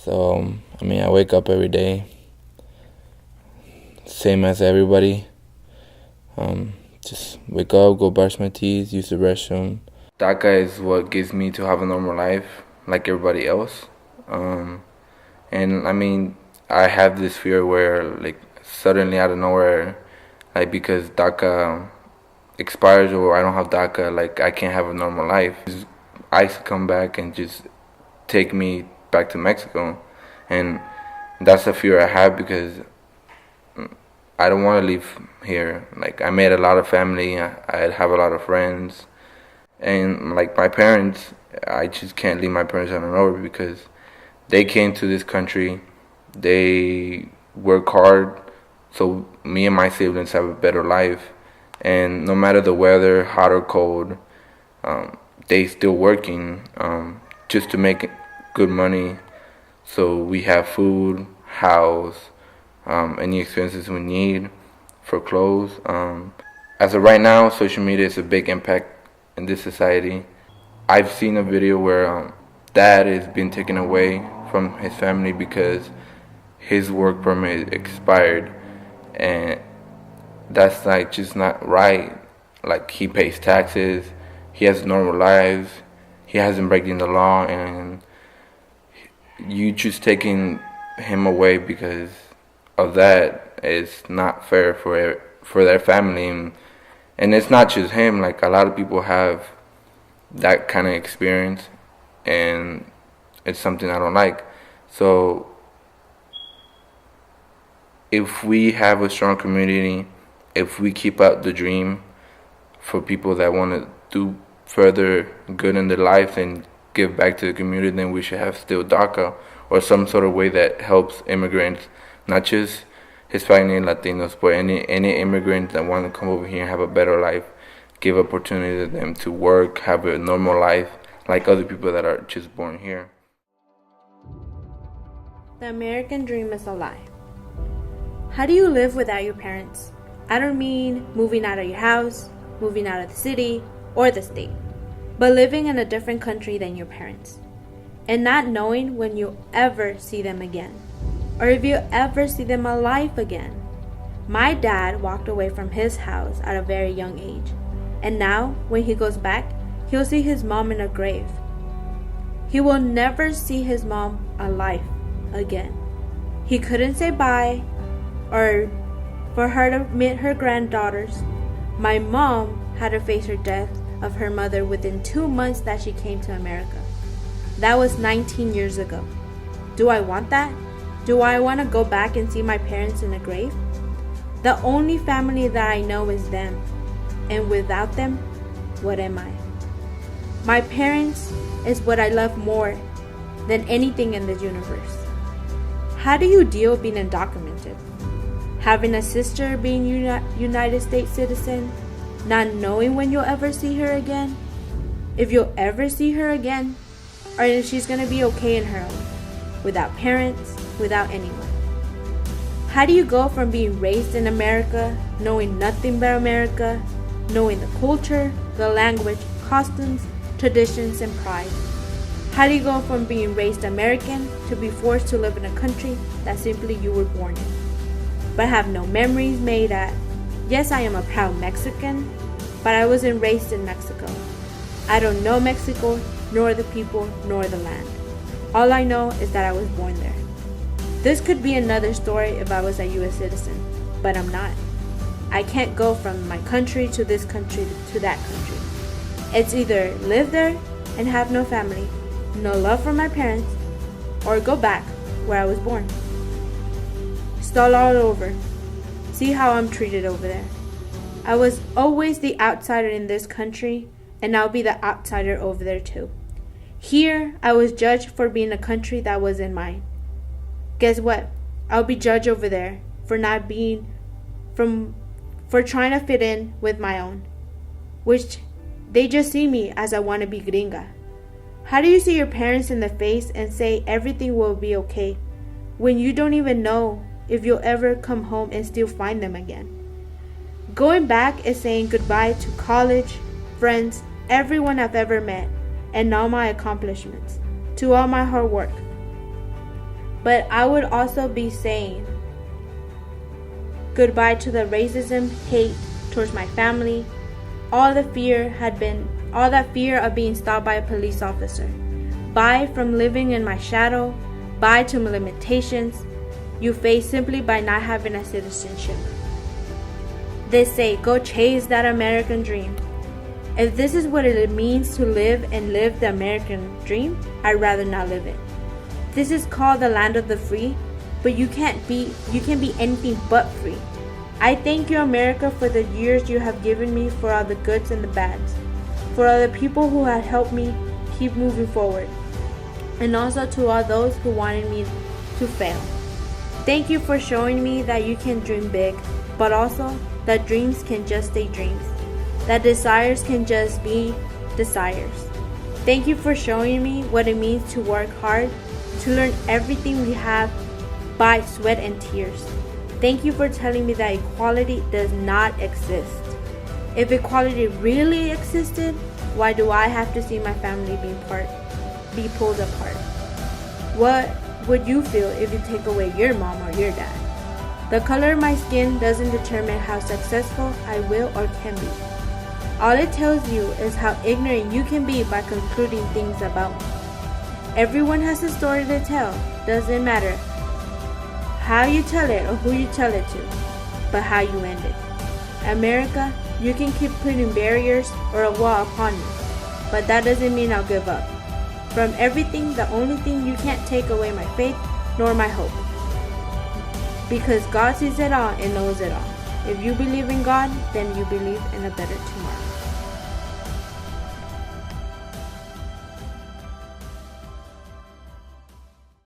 So, I wake up every day, same as everybody. Just wake up, go brush my teeth, use the restroom. DACA is what gives me to have a normal life like everybody else. And I have this fear where, like, suddenly out of nowhere, like, because DACA expires or I don't have DACA, like, I can't have a normal life. ICE come back and just take me back to Mexico. And that's the fear I have because I don't want to leave here. Like, I made a lot of family, I have a lot of friends. And, like, my parents, I just can't leave my parents out of nowhere because they came to this country, they work hard, so me and my siblings have a better life. And no matter the weather, hot or cold, they still working just to make good money. So we have food, house, any expenses we need for clothes. As of right now, social media is a big impact in this society. I've seen a video where dad is being taken away from his family because his work permit expired, and that's like just not right. Like, he pays taxes, he has normal lives, he hasn't breaking the law, and you just taking him away because of that is not fair for their family. And it's not just him, like, a lot of people have that kind of experience, and it's something I don't like. So if we have a strong community, if we keep out the dream for people that want to do further good in their life and give back to the community, then we should have still DACA or some sort of way that helps immigrants, not just Hispanic and Latinos, but any immigrant that want to come over here and have a better life, give opportunity to them to work, have a normal life like other people that are just born here. The American dream is a lie. How do you live without your parents? I don't mean moving out of your house, moving out of the city or the state, but living in a different country than your parents and not knowing when you'll ever see them again, or if you ever see them alive again. My dad walked away from his house at a very young age, and now when he goes back, he'll see his mom in a grave. He will never see his mom alive again. He couldn't say bye or for her to meet her granddaughters. My mom had to face her death of her mother within 2 months that she came to America. That was 19 years ago. Do I want that? Do I want to go back and see my parents in a grave? The only family that I know is them, and without them, what am I? My parents is what I love more than anything in this universe. How do you deal with being undocumented? Having a sister being United States citizen, not knowing when you'll ever see her again, if you'll ever see her again, or if she's gonna be okay in her own, without parents, without anyone. How do you go from being raised in America, knowing nothing but America, knowing the culture, the language, customs, traditions, and pride? How do you go from being raised American to be forced to live in a country that simply you were born in, but have no memories made at? Yes, I am a proud Mexican, but I wasn't raised in Mexico. I don't know Mexico, nor the people, nor the land. All I know is that I was born there. This could be another story if I was a U.S. citizen, but I'm not. I can't go from my country to this country to that country. It's either live there and have no family, no love for my parents, or go back where I was born. Start all over. See how I'm treated over there. I was always the outsider in this country, and I'll be the outsider over there too. Here, I was judged for being a country that wasn't mine. Guess what? I'll be judged over there for not being for trying to fit in with my own, which they just see me as a wannabe gringa. How do you see your parents in the face and say everything will be okay when you don't even know if you'll ever come home and still find them again? Going back is saying goodbye to college, friends, everyone I've ever met, and all my accomplishments, to all my hard work. But I would also be saying goodbye to the racism, hate towards my family, all that fear of being stopped by a police officer. Bye from living in my shadow. Bye to limitations you face simply by not having a citizenship. They say, go chase that American dream. If this is what it means to live the American dream, I'd rather not live it. This is called the land of the free, but you can be anything but free. I thank you, America, for the years you have given me, for all the goods and the bads, for all the people who have helped me keep moving forward, and also to all those who wanted me to fail. Thank you for showing me that you can dream big, but also that dreams can just stay dreams, that desires can just be desires. Thank you for showing me what it means to work hard, to learn everything we have by sweat and tears. Thank you for telling me that equality does not exist. If equality really existed, why do I have to see my family be pulled apart? What would you feel if you take away your mom or your dad? The color of my skin doesn't determine how successful I will or can be. All it tells you is how ignorant you can be by concluding things about me. Everyone has a story to tell. Doesn't matter how you tell it or who you tell it to, but how you end it. America, you can keep putting barriers or a wall upon me, but that doesn't mean I'll give up. From everything, the only thing you can't take away my faith nor my hope. Because God sees it all and knows it all. If you believe in God, then you believe in a better tomorrow.